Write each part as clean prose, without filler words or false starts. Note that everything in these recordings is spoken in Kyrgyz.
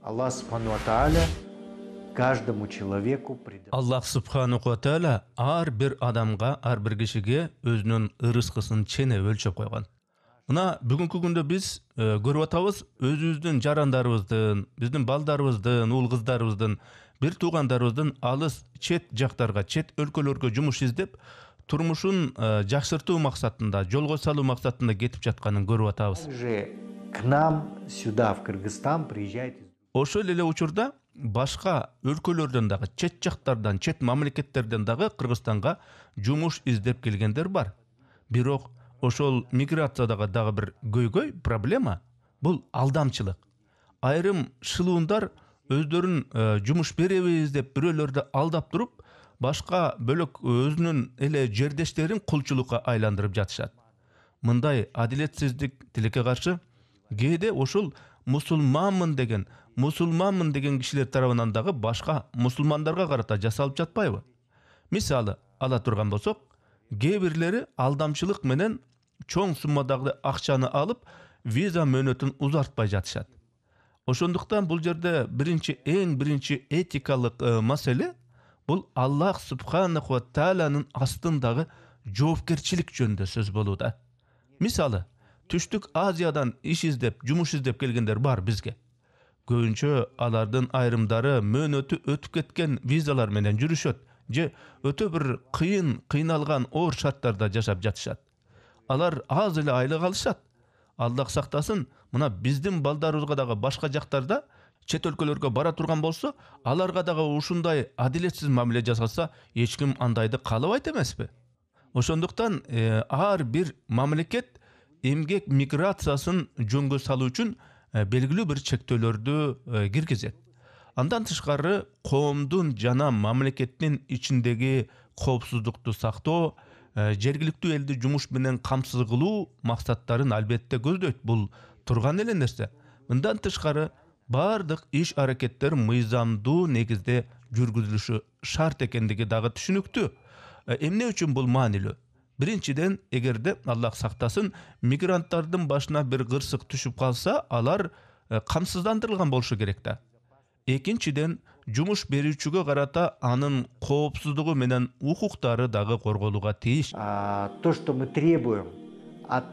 Аллах Субхану ва Тааля каждому человеку придает. Аллах Субхану ва Тааля ар бир адамга, ар бир кишиге өзүнүн ырыскысын чене өлчөп койгон. Мына бүгүнкү күндө биз көрүп атабыз, өзүбүздүн жарандарыбыздын, биздин балдарыбыздын, уул кыздарыбыздын, бир туугандарыбыздын алыс чет жактарга, чет өлкөлөргө жумуш издеп, турмушун жакшыртуу максатында, жолго салуу максатында кетип жатканын көрүп атабыз. Также к нам сюда, в Кыргызстан, приезжает. Ошол эле учурда башка өлкөлөрдөн дагы, чет жактардан, чет мамлекеттерден дагы Кыргызстанга жумуш издеп келгендер бар. Бирок ошол миграциядагы дагы бир көйгөй проблема бул алдамчылык. Айрым шылуундар өздөрүн жумуш беребиз деп бирөөлөрдү алдап туруп, башка бөлөк өзүнүн эле жердештерин кулчулукка айландырып жатышат. Мындай адилетсиздик тилекке каршы кээде ошол мусулманмын деген кишилер тарабынан дагы башка мусулмандарга карата жасалып жатпайбы? Мисалы ала турган болсок, кээ бирлери алдамчылык менен чоң суммадагы акчаны алып, виза мөөнөтүн узартпай жатышат. Ошондуктан бул жерде эң биринчи этикалык маселе бул Аллах Субханаху ва Таалянын астындагы жоопкерчилик жөнүндө сөз болууда. Мисалы, Түштүк Азиядан иш издеп, жумуш издеп келгендер бар бизге. Көбүнчө алардын айрымдары мөөнөтү өтүп кеткен визалар менен жүрүшөт, же өтө бир кыйналган оор шарттарда жашап жатышат. Алар аз эле айлык алышат. Аллах сактасын, мына биздин балдарыбызга дагы башка жактарда чет өлкөлөргө бара турган болсо, аларга дагы ушундай адилетсиз мамиле жасалса, эч ким андайды каалабайт эмеспи? Ошондуктан ар бир мамлекет эмгек миграциясын жөнгө салуу үчүн белгилүү бир чектөөлөрдү киргизет. Андан тышкары коомдун жана мамлекеттин ичиндеги коопсуздукту сактоо, жергиликтүү элди жумуш менен камсыз кылуу максаттарын албетте көздөйт. Бул турган эле нерсе. Мындан тышкары бардык иш аракеттер мыйзамдуу негизде жүргүзүлүшү шарт экендиги дагы түшүнүктүү. Эмне үчүн бул маанилүү? Биринчиден, эгерде Аллах сактасын, мигранттардын башына бир кырсык түшүп калса, алар камсыздандырылган болушу керек да. Экинчиден, жумуш берүүчүгө карата анын коопсуздугу менен укуктары дагы корголууга тийиш. То, что мы требуем от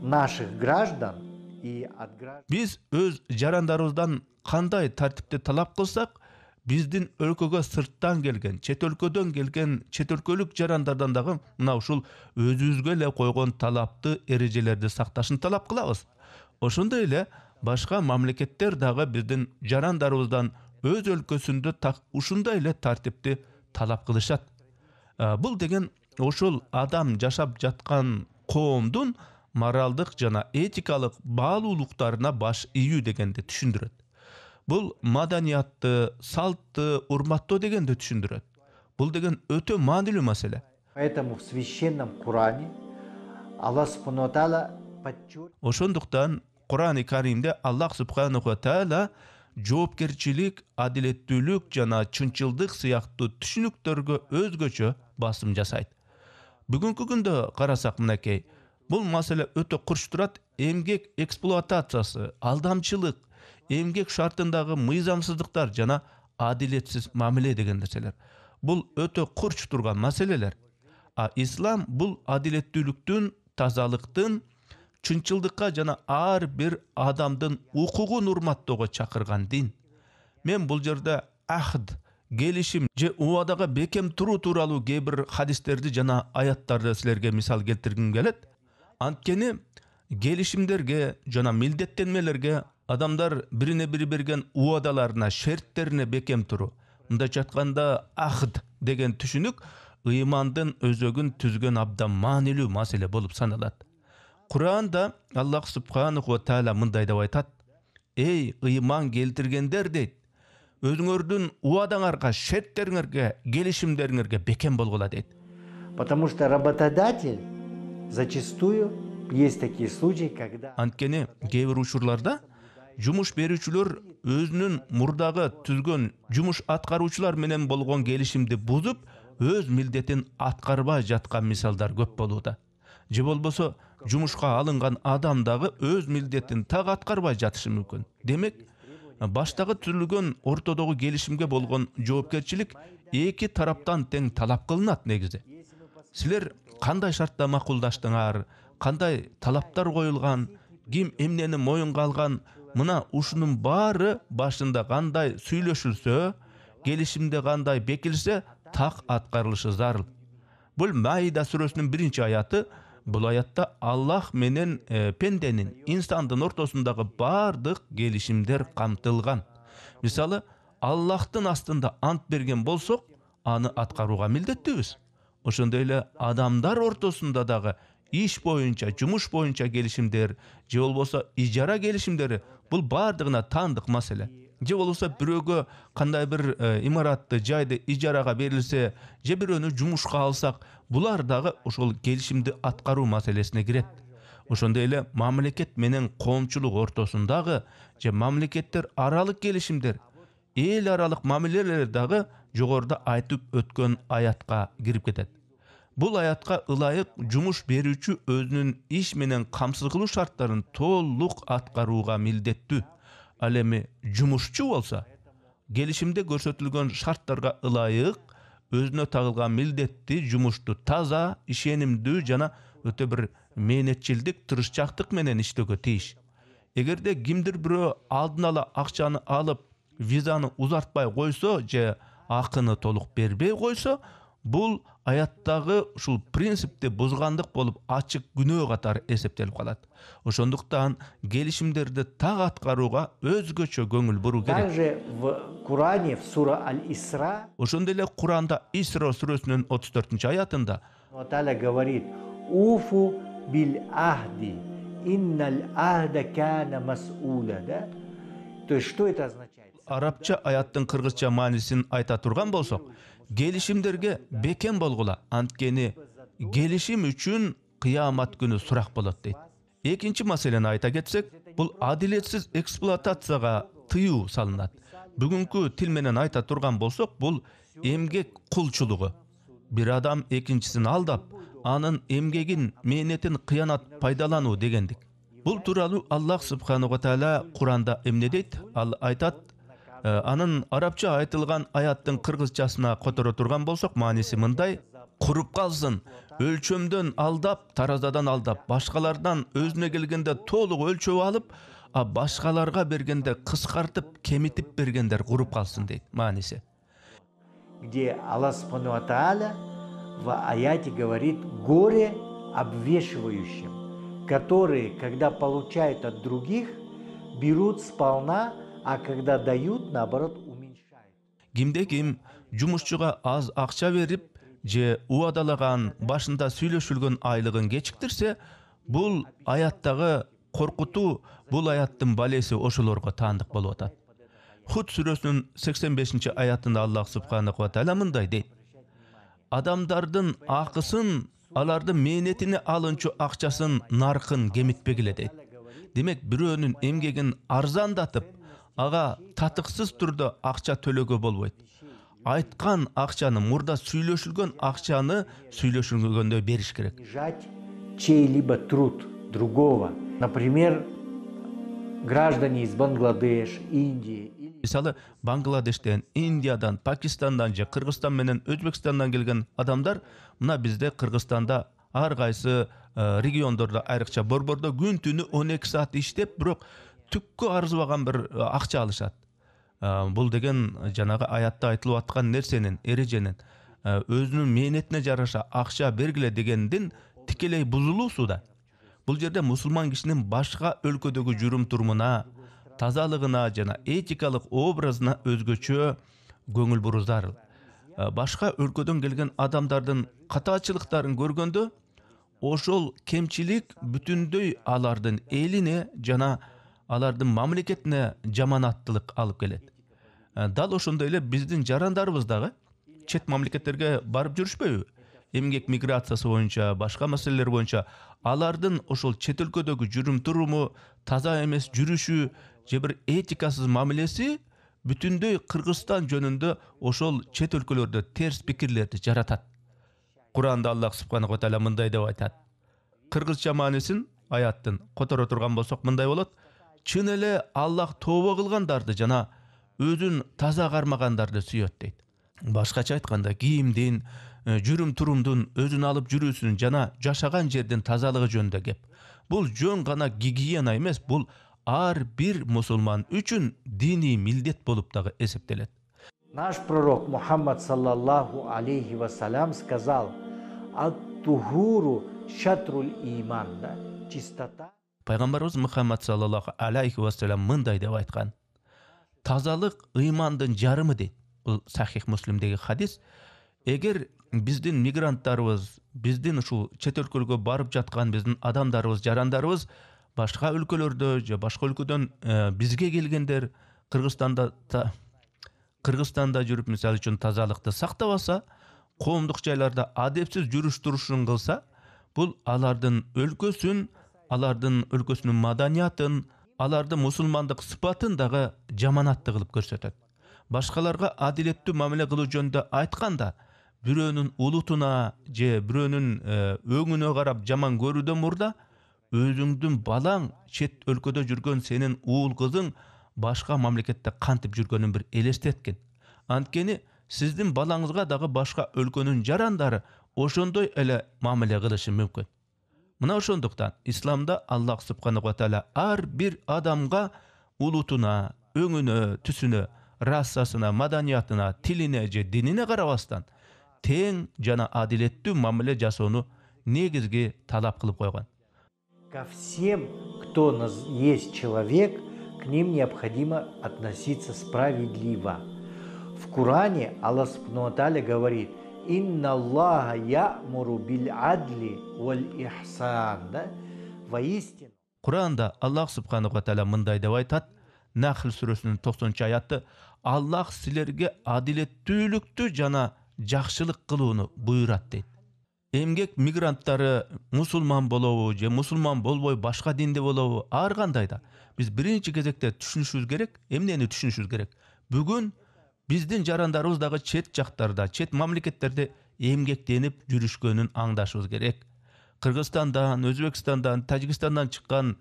наших граждан и от граждан. Биз өз жарандарыбыздан кандай тартипти талап кылсак, биздин өлкөгө сырттан келген, чет өлкөдөн келген, чет өлкөлүк жарандардан дагы мына ушул өзүбүзгө эле койгон талапты, эрежелерди сакташын талап кылабыз. Ошондой эле башка мамлекеттер дагы биздин жарандарыбыздан өз өлкөсүндө ушундай эле тартипти талап кылышат. Бул деген ошол адам жашап жаткан коомдун моралдык жана этикалык баалуулуктарына баш ийүү дегенди түшүндүрөт. Бул маданиятты, салтты урматтоо дегенди түшүндүрөт. Бул деген өтө маанилүү маселе. Поэтому в священном Коране Аллах Субхану ва Тааля подчеркивает. Ошондуктан Кур'ан-ы Каримде Аллах Субханаху ва Тааля жоопкерчилик, адилеттүүлүк жана чынчылдык сыяктуу түшүнүктөргө өзгөчө басым жасайт. Бүгүнкү күндө карасак мынакей, бул маселе өтө курч турат. Эмгек эксплуатациясы, алдамчылык, эмгек шартындагы мыйзамсыздыктар жана адилетсиз мамиле деген нерселер. Бул өтө курч турган маселелер. Ислам бул адилеттүүлүктүн, тазалыктын, чынчылдыкка жана ар бир адамдын укугун урматтоого чакырган дин. Мен бул жерде ахд, келишим же убадага бекем туруу тууралуу кээ бир хадистерди жана аяттарды силерге мисал келтиргим келет. Анткени келишимдерге жана милдеттенмелерге адамдар бирине бири берген убадаларына, шерттерине бекем туруу. Мындайча айтканда ахд деген түшүнүк ыймандын өзөгүн түзгөн абдан маанилүү маселе болуп саналат. Кур'анда Аллах Субханаху ва Тааля мындай деп айтат: "Эй ыйман келтиргендер" дейт. "Өзүңөрдүн убадаңарга, шерттериңерге, келишимдериңерге бекем болгула" дейт. Потому что работодатель зачастую есть такие случаи, когда Анткени кээ бир учурларда жумуш берүүчүлөр өзүнүн мурдагы түзгөн жумуш аткаруучулар менен болгон келишимди бузуп, өз милдетин аткарбай жаткан мисалдар көп болууда. Же болбосо жумушка алынган адам дагы өз милдетин так аткарбай жатышы мүмкүн. Демек, баштагы түзүлгөн ортодогу келишимге болгон жоопкерчилик эки тараптан тең талап кылынат негизи. Силер кандай шартта макулдаштыңар, кандай талаптар коюлган, ким эмнени моюнга алган, мына ушунун баары башында кандай сүйлөшүлсө, келишимде кандай бекилсе, так аткарылышы зарыл. Бул Маида сүрөсүнүн 1-аяты. Бул аятта Аллах менен пенденин, инсандын ортосундагы бардык келишимдер камтылган. Мисалы, Аллахтын астында ант берген болсок, аны аткарууга милдеттүүбүз. Ошондой эле адамдар ортосунда дагы иш боюнча, жумуш боюнча келишимдер, же болбосо ижара келишимдери, бул бардыгына таандык маселе. Же болбосо бирөөгө кандай бир имаратты, жайды ижарага берилсе, же бирөөнү жумушка алсак, булар дагы ошол келишимди аткаруу маселесине кирет. Ошондой эле мамлекет менен коомчулук ортосундагы же мамлекеттер аралык келишимдер, эл аралык мамилелер дагы жогоруда айтып өткөн аятка кирип кетет. Бул аятка ылайык жумуш берүүчү өзүнүн иш менен камсыз кылуу шарттарын толук аткарууга милдеттүү. Ал эми жумушчу болсо, келишимде көрсөтүлгөн шарттарга ылайык өзүнө тагылган милдетти жумушту таза, ишенимдүү жана өтө бир мээнетчилдик, тырышчактык менен иштөөгө тийиш. Эгерде кимдир бирөө алдын ала акчаны алып, визаны узартпай койсо же акыны толук бербей койсо, бул аяттагы ушул принципти бузгандык болуп ачык күнөө катары эсептелип калат. Ошондуктан келишимдерди так аткарууга өзгөчө көңүл буруу керек. Также в Коране, в сура Аль-Исра, Ошондой эле Куранда Исра сүрөсүнүн 34-аятында Аллах говорит: "Уфу бил ахди, инналь ахда кана мас'уля", да? То есть что это означает? арабча аяттын кыргызча маанисин айта турган болсок, келишимдерге бекем болгула, анткени келишим үчүн кыямат күнү сурак болот дейт. Экинчи маселени айта кетсек, бул адилетсиз эксплуатацияга тыюу салынат. Бүгүнкү тил менен айта турган болсок, бул эмгек кулчулугу. Бир адам экинчисин алдап, анын эмгегин, мээнетин кыянат пайдалануу дегендик. Бул тууралуу Аллах субханаху ва тааля Куранда эмне дейт? Ал айтат, анын арабча айтылган аяттын кыргызчасына которо турган болсок, мааниси мындай: куруп калсын, өлчөмдөн алдап, таразадан алдап, башкалардан өзүнө келгенде толук өлчөп алып, а башкаларга бергенде кыскартып, кемитип бергендер куруп калсын дейт мааниси. Где Аллах Субхану ва Тааля в аяте говорит: горе обвешивающим, которые, когда получают от других, берут сполна, а когда дают, наоборот, уменьшают. Кимде ким жумушчуга аз акча берип же убадалаган башында сүйлөшүлгөн айлыгын кечиктирсе, бул аяттагы коркутуу, бул аяттын балеси ошолорго таандык болуп атат. Худ сүрөсүнүн 85-аятында Аллах субханаху ва тааля мындай дейт: адамдардын акысын, алардын мээнетине алынчу акчасын, наркын кемитпегиле дейт. Демек, бирөөнүн эмгегин арзандатып, ага татыксыз турда акча төлөөгө болбойт. Айткан акчаны, мурда сүйлөшүлгөн акчаны сүйлөшүлгөндө бериш керек. Снижать чей-либо труд другого. Например, граждане из Бангладеш, Индии. Мисалы, Бангладештен, Индиядан, Пакистандан же Кыргызстан менен Өзбекстандан келген адамдар мына бизде Кыргызстанда ар кайсы региондордо, айрыкча борбордо күн түнү 12 саат иштеп, бирок түккө арзыбаган бир акча алышат. Бул деген жанагы аятта айтылып аткан нерсенин, эреженин өзүнүн мээнетине жараша акча бергиле дегендин тикелей бузулуусу да. Бул жерде мусулман кишинин башка өлкөдөгү жүрүм турумуна, тазалыгына жана этикалык образына өзгөчө көңүл буруу зарыл. Башка өлкөдөн келген адамдардын катаачылыктарын көргөндө, ошол кемчилик бүтүндөй алардын элине жана алардын мамлекетине жаманаттылык алып келет. Дал ошондой эле биздин жарандарыбыз дагы чет мамлекеттерге барып жүрүшпөйбү? Эмгек миграциясы боюнча, башка маселелер боюнча алардын ошол чет өлкөдөгү жүрүм туруму, таза эмес жүрүшү же бир этикасыз мамилеси бүтүндөй Кыргызстан жөнүндө ошол чет өлкөлөрдө терс пикирлерди жаратат. Куранда Аллах субханаху ва тааля мындай деп айтат. Кыргызча маанисин аяттын которо турган болсок мындай болот: чын эле Аллах тооба кылгандарды жана өзүн таза кармагандарды сүйөт дейт. Башкача айтканда, кийимдин, жүрүм турумдун, өзүн алып жүрүүсүнүн жана жашаган жердин тазалыгы жөнүндө кеп. Бул жөн гана гигиена эмес, бул ар бир мусулман үчүн диний милдет болуп дагы эсептелет. Наш пророк Мухаммад саллаллаху алейхи вассалям сказал: «Ат-тухуру шатруль иман», да, чистота. Пайгамбарыбыз Мухаммад саллаллаху алейхи вассалям мындай деп айткан: тазалык ыймандын жарымы дейт. Бул Сахих Муслимдеги хадис. Эгер биздин мигранттарыбыз, биздин ушул чет өлкөлөргө барып жаткан биздин адамдарыбыз, жарандарыбыз башка өлкөлөрдө же башка өлкөдөн бизге келгендер Кыргызстанда жүрүп, мисалы үчүн тазалыкты сактабаса, коомдук жайларда адепсиз жүрүш турушун кылса, бул алардын өлкөсүнүн маданиятын, алардын мусулмандык сыпатын дагы жаманатты кылып көрсөтөт. Башкаларга адилеттүү мамиле кылуу жөнүндө айтканда, бирөөнүн улутуна же бирөөнүн өңүнө карап жаман көрүүдөн мурда, өзүңдүн балаң чет өлкөдө жүргөн сенин уул кызың башка мамлекетте кантип жүргөнүн бир элестеткин. Анткени сиздин балаңызга дагы башка өлкөнүн жарандары ошондой эле мамиле кылышы мүмкүн. Мына ошондуктан исламда Аллах субханаху ва тааля ар бир адамга улутуна, өңүнө, түсүнө, расасына, маданиятына, тилине же динине карабастан тең жана адилеттүү мамиле жасоону негизги талап кылып койгон. Ко всем, кто есть человек, к ним необходимо относиться справедливо. В Коране Аллах субхану ва тааля говорит: «Инна Аллаха я'муру биль адли валь ихсан». Да? Воистину. Куранда Аллах субхану ва тааля мындай деп айтат. Нахл сүрөсүнүн 90-аятты: Аллах силерге адилеттүүлүктү жана жакшылык кылууну буйрат дейт. Эмгек мигранттары мусулман болобу же мусулман болбой башка динде болобу, ар кандай да биз биринчи кезекте түшүнүшүбүз керек. Эмнени түшүнүшүбүз керек? Бүгүн биздин жарандарыбыз дагы чет жактарда, чет мамлекеттерде эмгектенип жүрүшкөнүн аңдашыбыз керек. Кыргызстандан, Өзбекстандан, Тажикстандан чыккан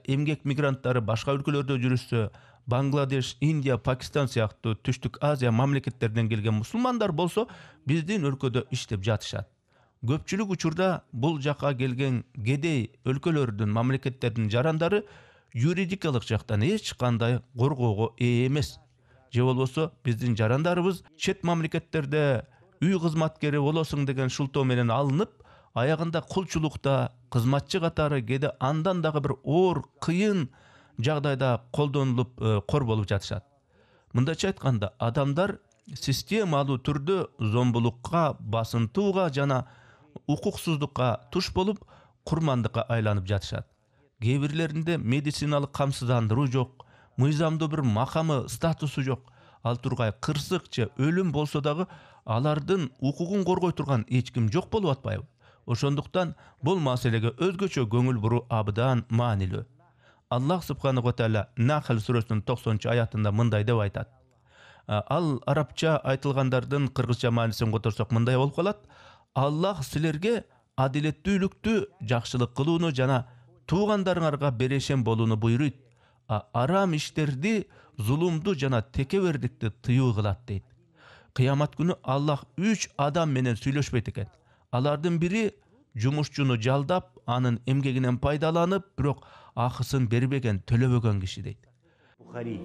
эмгек мигранттары башка өлкөлөрдө жүрүшсө, Бангладеш, Индия, Пакистан сыяктуу Түштүк Азия мамлекеттеринен келген мусулмандар болсо, биздин өлкөдө иштеп жатышат. Көпчүлүк учурда бул жака келген кедей өлкөлөрдүн, мамлекеттердин жарандары юридикалык жактан эч кандай коргоого ээ эмес. Же болбосо биздин жарандарыбыз чет мамлекеттерде үй кызматкери болосуң деген шултоо менен алынып, аягында кулчулукта кызматчы катары кээде андан дагы бир оор, кыйын жагдайда колдонулуп кор болуп жатышат. Мындайча айтканда, адамдар системалуу түрдө зомбулукка, басынтууга жана укуксуздукка туш болуп, курмандыкка айланып жатышат. Кээ бирлеринде медициналык камсыздандыруу жок, мыйзамдуу бир макамы, статусу жок. Ал тургай кырсык же өлүм болсо дагы алардын укугун коргой турган эч ким жок болуп атпайбы? Ошондуктан бул маселеге өзгөчө көңүл буруу абдан маанилүү. Аллах субханаху ва тааля Нахл сүрөсүнүн 90-аятында мындай деп айтат. Ал арабча айтылгандардын кыргызча маанисин которсок мындай болуп калат: Аллах силерге адилеттүүлүктү, жакшылык кылууну жана туугандарыңарга берешен болууну буйруйт, арам иштерди, зулумду жана текебердикти тыюу кылат дейт. Кыямат күнү Аллах 3 адам менен сүйлөшпөйт экен. Алардын бири жумушчуну жалдап, анын эмгегинен пайдаланып, бирок акысын бербеген, төлөбөгөн киши дейт. Бухари.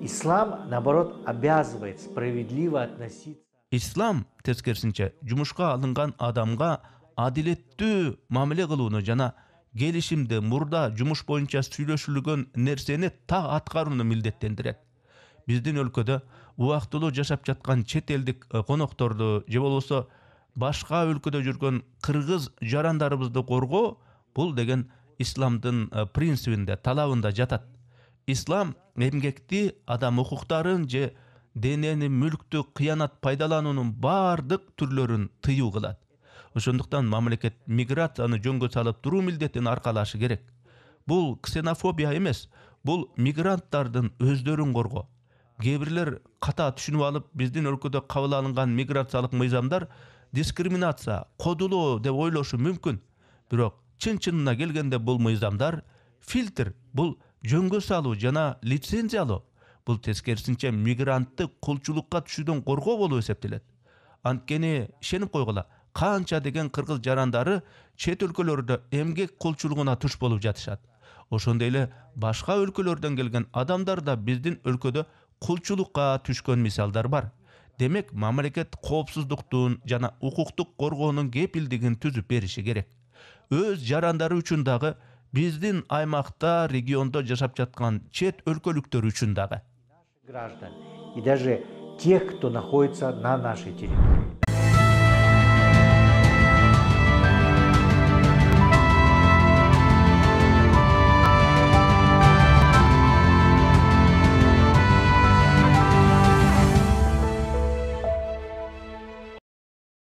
Ислам, наоборот, обязывает справедливо относиться. Ислам тескерисинче жумушка алынган адамга адилеттүү мамиле кылууну жана келишимди, мурда жумуш боюнча сүйлөшүлгөн нерсени так аткарууну милдеттендирет. Биздин өлкөдө убактылуу жашап жаткан чет элдик конокторду же болбосо башка өлкөдө жүргөн кыргыз жарандарыбызды коргоо, бул деген исламдын принцибинде, талабында жатат. Ислам эмгекти, адам укуктарын же денени, мүлктү кыянат пайдалануунун бардык түрлөрүн тыюу кылат. Ошондуктан мамлекет миграцияны жөнгө салып туруу милдетин аркалашы керек. Бул ксенофобия эмес, бул мигранттардын өздөрүн коргоо. Кээ бирлер ката түшүнүп алып, биздин өлкөдө кабыл алынган миграциялык мыйзамдар дискриминация, кодулоо деп ойлошу мүмкүн. Бирок чын-чынына келгенде бул мыйзамдар фильтр, бул жөнгө салуу жана лицензиялоо бул тескерисинче мигрантты кулчулукка түшүүдөн коргоо болуп эсептелет. Анткени ишенип койгула, канча деген кыргыз жарандары чет өлкөлөрдө эмгек кулчулугуна туш болуп жатышат. Ошондой эле башка өлкөлөрдөн келген адамдар да биздин өлкөдө кулчулукка түшкөн мисалдар бар. Демек, мамлекет коопсуздуктун жана укуктук коргоонун кепилдигин түзүп бериши керек. Өз жарандары үчүн дагы, биздин аймакта, региондо жашап жаткан чет өлкөлүктөр үчүн дагы. Граждан и даже тех, кто находится на нашей территории.